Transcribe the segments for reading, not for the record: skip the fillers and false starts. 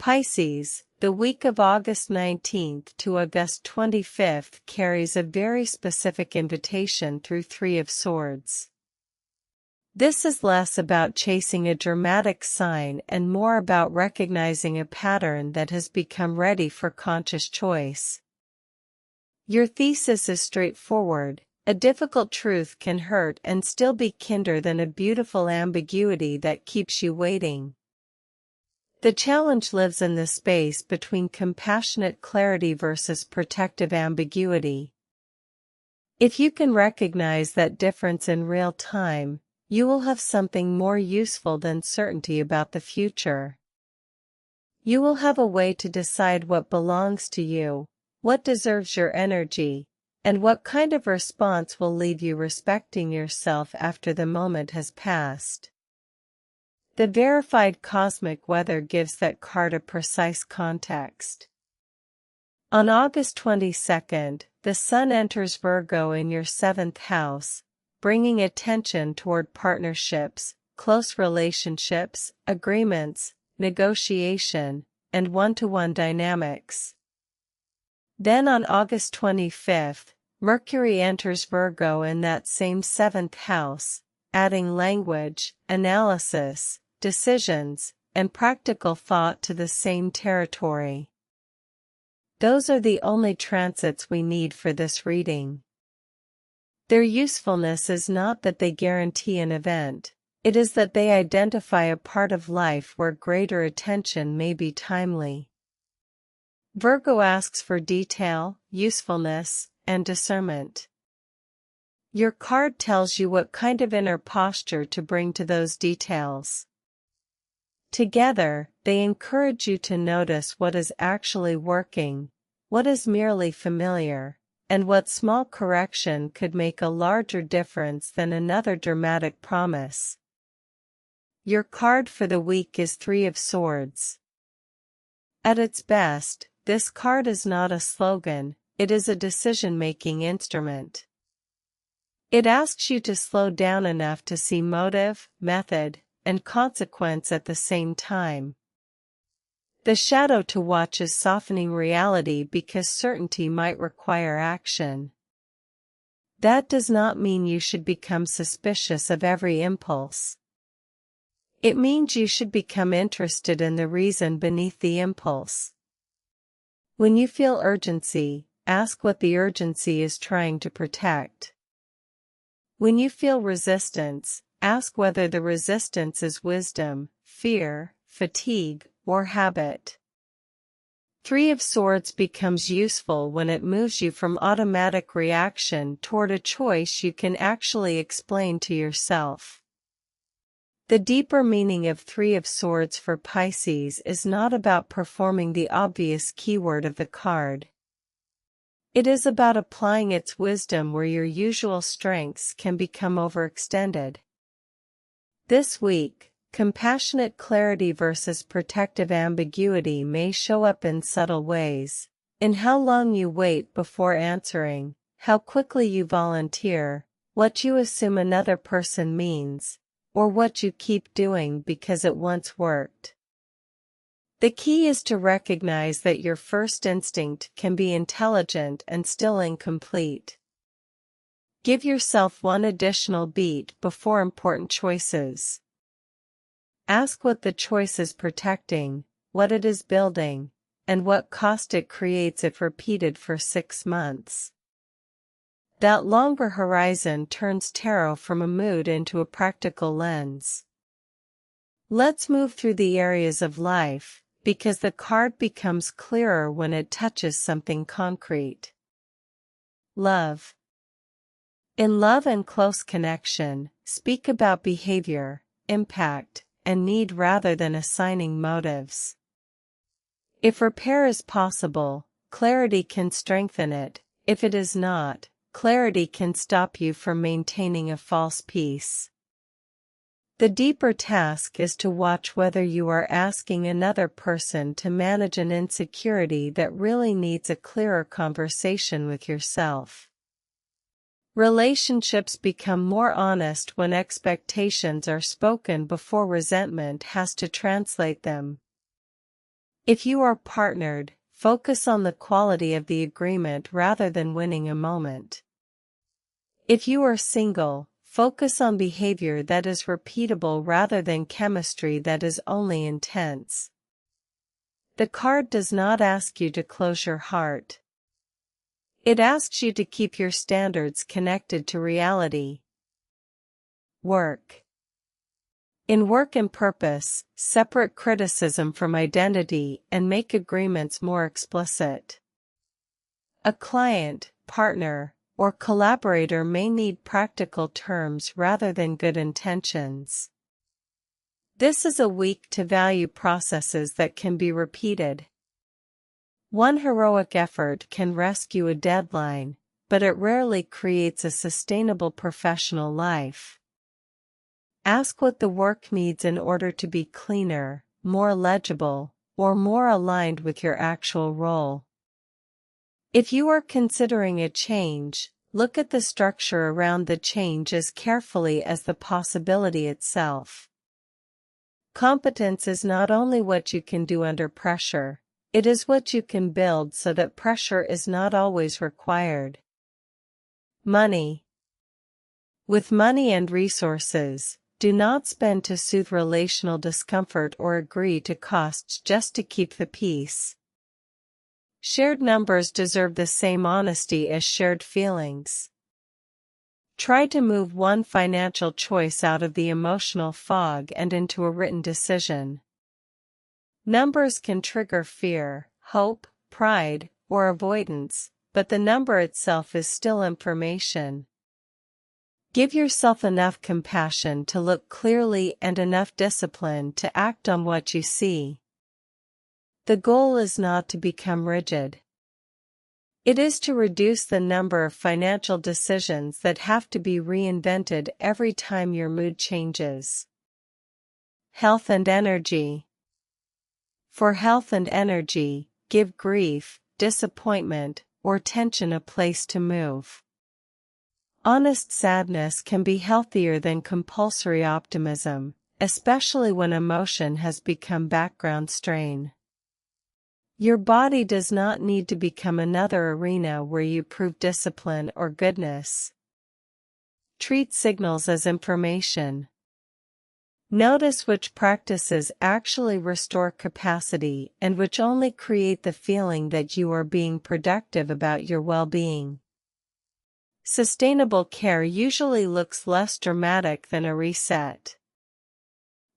Pisces, the week of August 19th to August 25th carries a very specific invitation through Three of Swords. This is less about chasing a dramatic sign and more about recognizing a pattern that has become ready for conscious choice. Your thesis is straightforward. A difficult truth can hurt and still be kinder than a beautiful ambiguity that keeps you waiting. The challenge lives in the space between compassionate clarity versus protective ambiguity. If you can recognize that difference in real time, you will have something more useful than certainty about the future. You will have a way to decide what belongs to you, what deserves your energy, and what kind of response will leave you respecting yourself after the moment has passed. The verified cosmic weather gives that card a precise context. On August 22nd, the Sun enters Virgo in your 7th house, bringing attention toward partnerships, close relationships, agreements, negotiation, and one-to-one dynamics. Then on August 25th, Mercury enters Virgo in that same 7th house, adding language, analysis, decisions, and practical thought to the same territory. Those are the only transits we need for this reading. Their usefulness is not that they guarantee an event, it is that they identify a part of life where greater attention may be timely. Virgo asks for detail, usefulness, and discernment. Your card tells you what kind of inner posture to bring to those details. Together, they encourage you to notice what is actually working, what is merely familiar, and what small correction could make a larger difference than another dramatic promise. Your card for the week is Three of Swords. At its best, this card is not a slogan, it is a decision-making instrument. It asks you to slow down enough to see motive, method, and consequence at the same time. The shadow to watch is softening reality because certainty might require action. That does not mean you should become suspicious of every impulse. It means you should become interested in the reason beneath the impulse. When you feel urgency, ask what the urgency is trying to protect. When you feel resistance, ask whether the resistance is wisdom, fear, fatigue, or habit. Three of Swords becomes useful when it moves you from automatic reaction toward a choice you can actually explain to yourself. The deeper meaning of Three of Swords for Pisces is not about performing the obvious keyword of the card. It is about applying its wisdom where your usual strengths can become overextended. This week, compassionate clarity versus protective ambiguity may show up in subtle ways, in how long you wait before answering, how quickly you volunteer, what you assume another person means, or what you keep doing because it once worked. The key is to recognize that your first instinct can be intelligent and still incomplete. Give yourself one additional beat before important choices. Ask what the choice is protecting, what it is building, and what cost it creates if repeated for 6 months. That longer horizon turns tarot from a mood into a practical lens. Let's move through the areas of life, because the card becomes clearer when it touches something concrete. Love. In love and close connection, speak about behavior, impact, and need rather than assigning motives. If repair is possible, clarity can strengthen it. If it is not, clarity can stop you from maintaining a false peace. The deeper task is to watch whether you are asking another person to manage an insecurity that really needs a clearer conversation with yourself. Relationships become more honest when expectations are spoken before resentment has to translate them. If you are partnered, focus on the quality of the agreement rather than winning a moment. If you are single, focus on behavior that is repeatable rather than chemistry that is only intense. The card does not ask you to close your heart. It asks you to keep your standards connected to reality. Work. In work and purpose, separate criticism from identity and make agreements more explicit. A client, partner, or collaborator may need practical terms rather than good intentions. This is a week to value processes that can be repeated. One heroic effort can rescue a deadline, but it rarely creates a sustainable professional life. Ask what the work needs in order to be cleaner, more legible, or more aligned with your actual role. If you are considering a change, look at the structure around the change as carefully as the possibility itself. Competence is not only what you can do under pressure, it is what you can build so that pressure is not always required. Money. With money and resources, do not spend to soothe relational discomfort or agree to costs just to keep the peace. Shared numbers deserve the same honesty as shared feelings. Try to move one financial choice out of the emotional fog and into a written decision. Numbers can trigger fear, hope, pride, or avoidance, but the number itself is still information. Give yourself enough compassion to look clearly and enough discipline to act on what you see. The goal is not to become rigid. It is to reduce the number of financial decisions that have to be reinvented every time your mood changes. Health and energy. For health and energy, give grief, disappointment, or tension a place to move. Honest sadness can be healthier than compulsory optimism, especially when emotion has become background strain. Your body does not need to become another arena where you prove discipline or goodness. Treat signals as information. Notice which practices actually restore capacity and which only create the feeling that you are being productive about your well-being. Sustainable care usually looks less dramatic than a reset.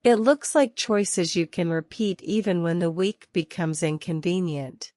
It looks like choices you can repeat even when the week becomes inconvenient.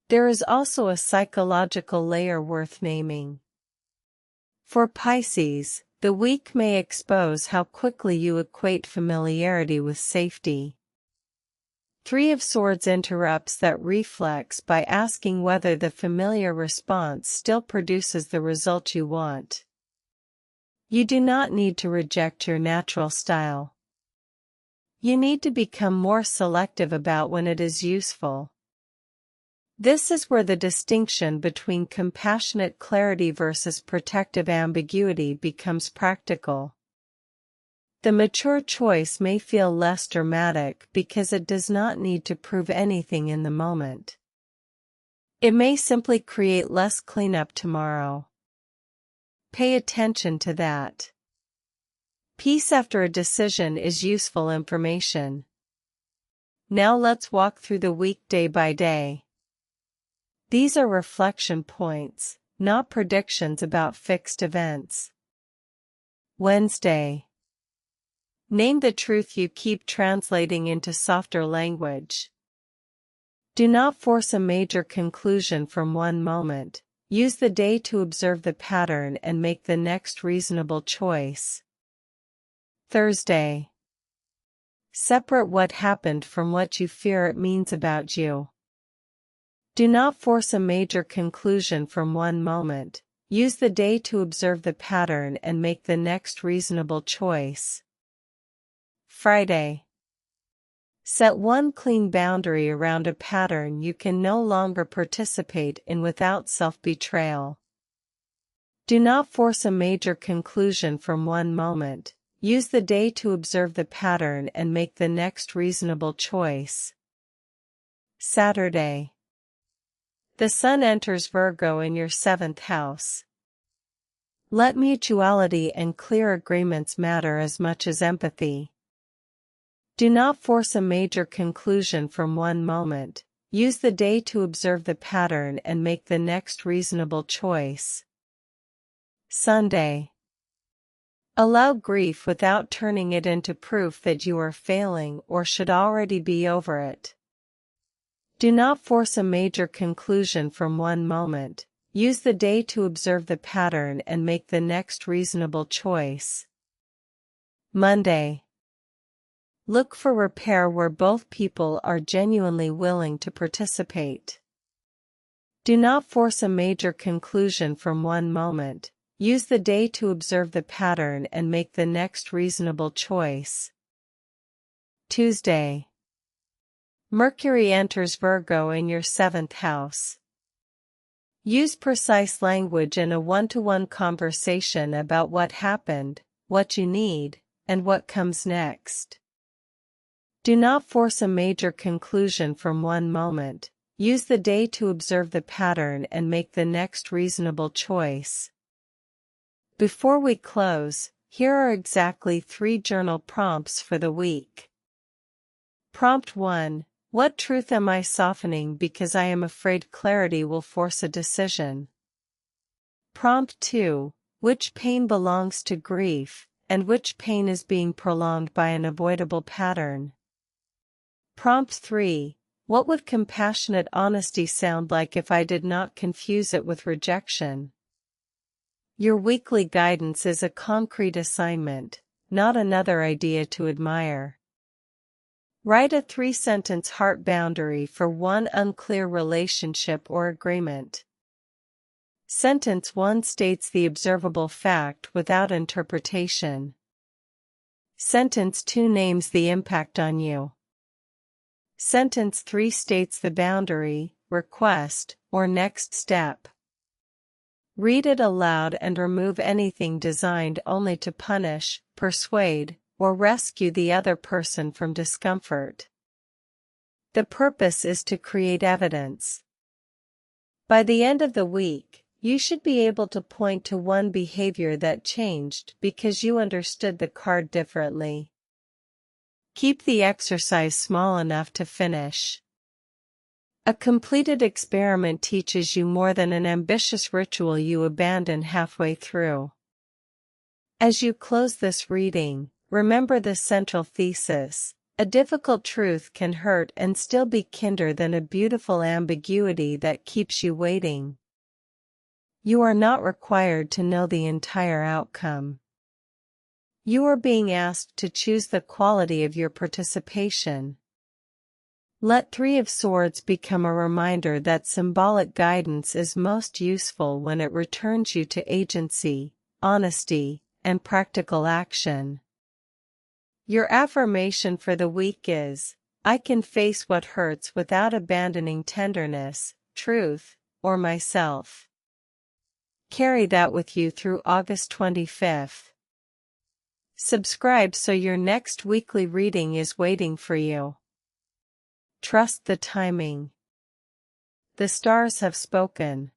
There is also a psychological layer worth naming. For Pisces, the week may expose how quickly you equate familiarity with safety. Three of Swords interrupts that reflex by asking whether the familiar response still produces the result you want. You do not need to reject your natural style. You need to become more selective about when it is useful. This is where the distinction between compassionate clarity versus protective ambiguity becomes practical. The mature choice may feel less dramatic because it does not need to prove anything in the moment. It may simply create less cleanup tomorrow. Pay attention to that. Peace after a decision is useful information. Now let's walk through the week day by day. These are reflection points, not predictions about fixed events. Wednesday. Name the truth you keep translating into softer language. Do not force a major conclusion from one moment. Use the day to observe the pattern and make the next reasonable choice. Thursday. Separate what happened from what you fear it means about you. Do not force a major conclusion from one moment. Use the day to observe the pattern and make the next reasonable choice. Friday. Set one clean boundary around a pattern you can no longer participate in without self-betrayal. Do not force a major conclusion from one moment. Use the day to observe the pattern and make the next reasonable choice. Saturday. The Sun enters Virgo in your 7th house. Let mutuality and clear agreements matter as much as empathy. Do not force a major conclusion from one moment. Use the day to observe the pattern and make the next reasonable choice. Sunday. Allow grief without turning it into proof that you are failing or should already be over it. Do not force a major conclusion from one moment. Use the day to observe the pattern and make the next reasonable choice. Monday. Look for repair where both people are genuinely willing to participate. Do not force a major conclusion from one moment. Use the day to observe the pattern and make the next reasonable choice. Tuesday. Mercury enters Virgo in your 7th house. Use precise language in a one-to-one conversation about what happened, what you need, and what comes next. Do not force a major conclusion from one moment. Use the day to observe the pattern and make the next reasonable choice. Before we close, here are exactly 3 journal prompts for the week. Prompt 1. What truth am I softening because I am afraid clarity will force a decision? Prompt 2. Which pain belongs to grief, and which pain is being prolonged by an avoidable pattern? Prompt 3. What would compassionate honesty sound like if I did not confuse it with rejection? Your weekly guidance is a concrete assignment, not another idea to admire. Write a 3-sentence heart boundary for one unclear relationship or agreement. Sentence 1 states the observable fact without interpretation. Sentence 2 names the impact on you. Sentence 3 states the boundary, request, or next step. Read it aloud and remove anything designed only to punish, persuade, or rescue the other person from discomfort. The purpose is to create evidence. By the end of the week, you should be able to point to one behavior that changed because you understood the card differently. Keep the exercise small enough to finish. A completed experiment teaches you more than an ambitious ritual you abandon halfway through. As you close this reading, remember the central thesis: a difficult truth can hurt and still be kinder than a beautiful ambiguity that keeps you waiting. You are not required to know the entire outcome. You are being asked to choose the quality of your participation. Let 3 of Swords become a reminder that symbolic guidance is most useful when it returns you to agency, honesty, and practical action. Your affirmation for the week is, I can face what hurts without abandoning tenderness, truth, or myself. Carry that with you through August 25th. Subscribe so your next weekly reading is waiting for you. Trust the timing. The stars have spoken.